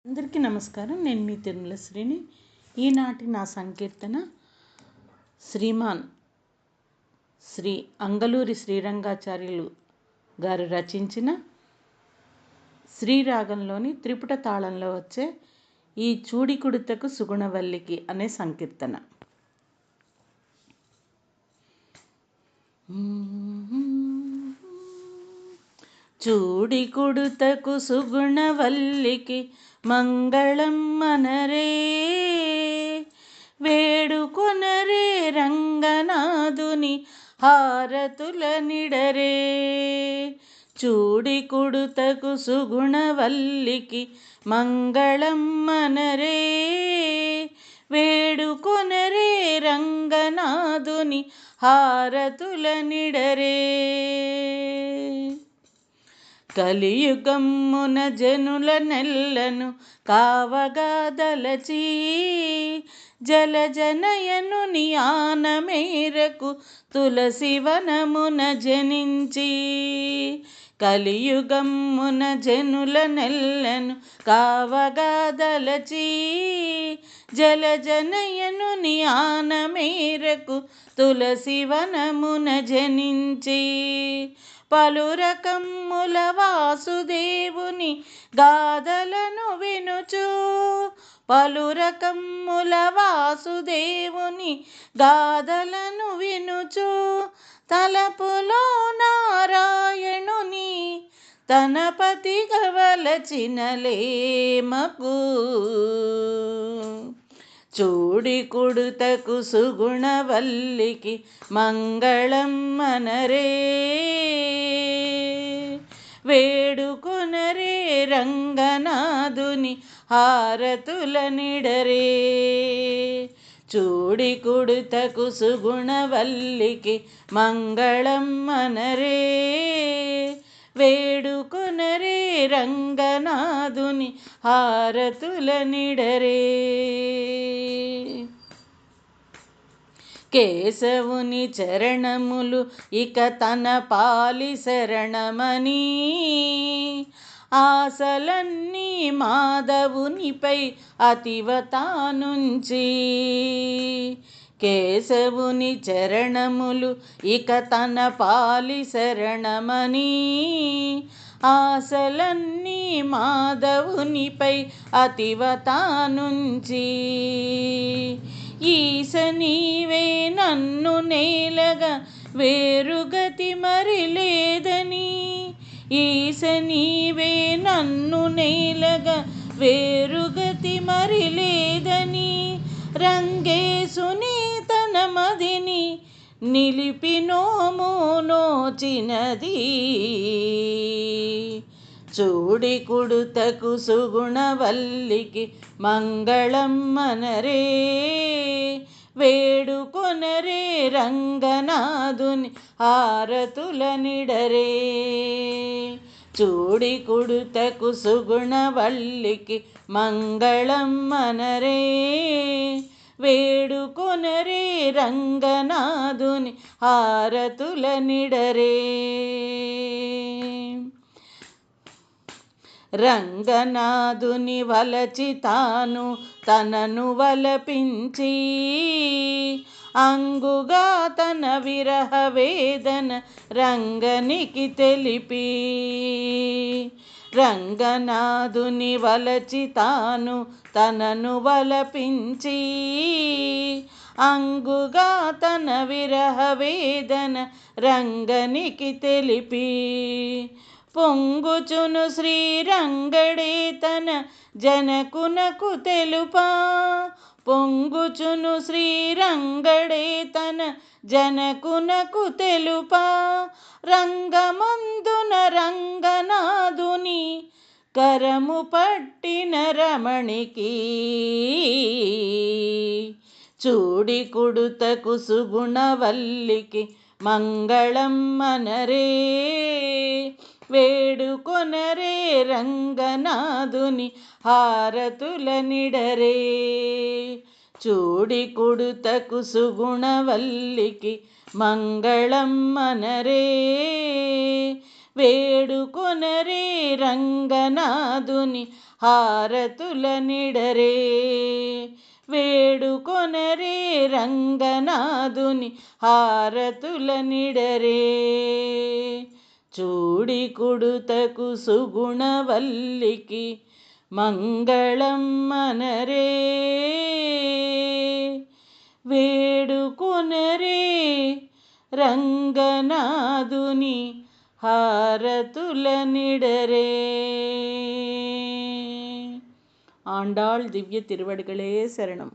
అందరికీ నమస్కారం. నేను మీ తిరుమల శ్రీని. ఈనాటి నా సంకీర్తన శ్రీమాన్ శ్రీ అంగలూరి శ్రీరంగాచార్యులు గారు రచించిన శ్రీరాగంలోని త్రిపుట తాళంలో వచ్చే ఈ చూడి కుడుతకు సుగుణవల్లికి అనే సంకీర్తన. చూడి కుడుతకు సుగుణవల్లికి మంగళం మనరే, వేడుకొనరే రంగనాథుని హారతుల నిడరే. చూడి కుడుతకు సుగుణవల్లికి మంగళం మనరే, వేడుకొనరే రంగనాథుని హారతుల నిడరే. కలియుగమ్మున జనుల నెల్లను కావగా దలచి, జలజనయనుని ఆన మేరకు తులసి వనమున జనించి. కలియుగమ్మున జనుల నెల్లను కావగా దలచి, జలజనయనుని ఆన మేరకు తులసి వనమున జనించి. పలు రకముల వాసుదేవుని గాథలను వినుచు, పలు రకముల వాసుదేవుని గాథలను వినుచు, తలపులో నారాయణుని తన పతిగా వలచిన లేమకు. చూడి కుడుతకు సుగుణవల్లికి మంగళం మనరే, వేడుకొనరే రంగనాథుని హారతుల నిడరే. చూడి కుడుతకు సుగుణవల్లికి మంగళం మనరే, వేడుకొనరే రంగనాథుని హారతుల నిడరే. కేశవుని చరణములు ఇక తన పాలి శరణమని, ఆశలన్నీ మాధవునిపై అతివ తానుంచి. కేశవుని చరణములు ఇక తన పాలి శరణమని, ఆశలన్నీ మాధవునిపై అతివ తానుంచి. ఈశ నీవే నన్ను నేలగా వేరుగతి మరి లేదని, ఈశ నీవే నన్ను నేలగా వేరుగతి మరి లేదని, రంగేశుని తన మదిని నిలిపి నోము నోచినది. చూడి కుడుతకు సుగుణవల్లికి మంగళం మనరే, వేడుకొనరే రంగనాథుని హారతుల నిడరే. చూడి కుడుతకు సుగుణవల్లికి మంగళం మనరే, వేడుకొనరే రంగనాథుని హారతుల నిడరే. రంగనాథుని వలచి తాను తనను వలపించి, అంగుగా తన విరహ వేదన రంగనికి తెలిపి. రంగనాథుని వలచి తాను తనను వలపించి, అంగుగా తన విరహ వేదన రంగనికి తెలిపి. పొంగుచును శ్రీరంగడే తన జనకునకు తెలుపా, పొంగుచును శ్రీరంగడే తన జనకునకు తెలుపా. రంగమందున రంగనాథుని కరము పట్టిన రమణికి. చూడి కుడుతకు సుగుణవల్లికి మంగళం మనరే, వేడుకొనరే రంగనాథుని హారతుల నిడరే. చూడి కుడుతకు సుగుణవల్లికి మంగళం మనరే, వేడుకొనరే రంగనాథుని హారతుల నిడరే. వేడుకొనరే రంగనాథుని హారతుల నిడరే. చూడి కుడుతకు సుగుణవల్లికి మంగళం మనరే. వేడుకొనరే రంగనాథుని హారతుల నిడరే. ఆండాళ్ దివ్య తిరువడిகளே శరణం.